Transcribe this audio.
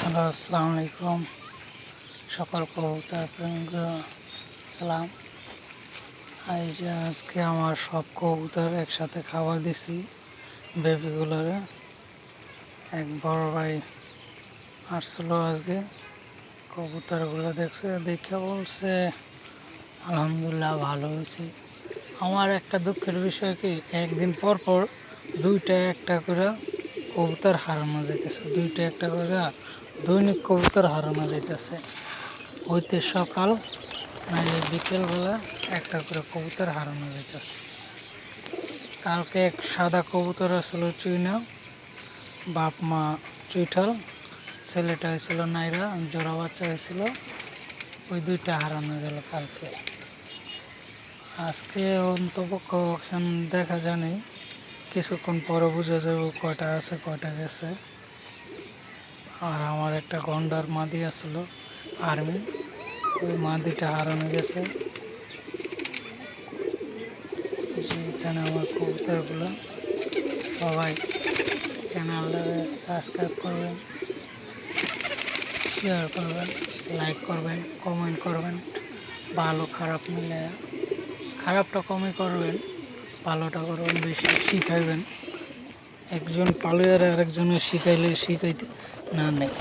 Hello, আসসালামু আলাইকুম। সকল কবুতর প্রেমীকে সালাম। আজকে আমার সব কবুতর একসাথে খাবার দিছি বেবিগুলোরে। এক বড় ভাই আসছিল আজকে, কবুতরগুলো দেখছে, দেখে বলছে আলহামদুলিল্লাহ ভালো হয়েছে। আমার একটা দুঃখের বিষয় কি, একদিন পর পর দুইটা একটা করে কবুতর হারানো যাইতেছে, দুইটা একটা করে দৈনিক কবুতর হারানো যাইতেছে। হইতে সকাল নাইলে বিকেলবেলা একটা করে কবুতর হারানো যাইতেছে। কালকে এক সাদা কবুতর আসছিল চুইনা, বাপ মা চুইঠাল, ছেলেটা হয়েছিল নাইরা, জোড়া বাচ্চা হয়েছিল, ওই দুইটা হারানো গেল কালকে। আজকে অন্তপক্ষ এখন দেখা যায়নি, কিছুক্ষণ পরে বোঝা যাবে কয়টা আছে কয়টা গেছে। আর আমার একটা গন্ডার মাদি আসলো আর্মি, ওই মাদিটা হারানো গেছে। এখানে আমার কবুতরগুলো, সবাই চ্যানেলটাকে সাবস্ক্রাইব করবেন, শেয়ার করবেন, লাইক করবেন, কমেন্ট করবেন। ভালো খারাপ মিলে, খারাপটা কমই করবেন, ভালোটা করবেন, বেশি শিখাইবেন। একজন পালুয়ারে আরেকজনের শিখাইলে শিখাইতে না নেই।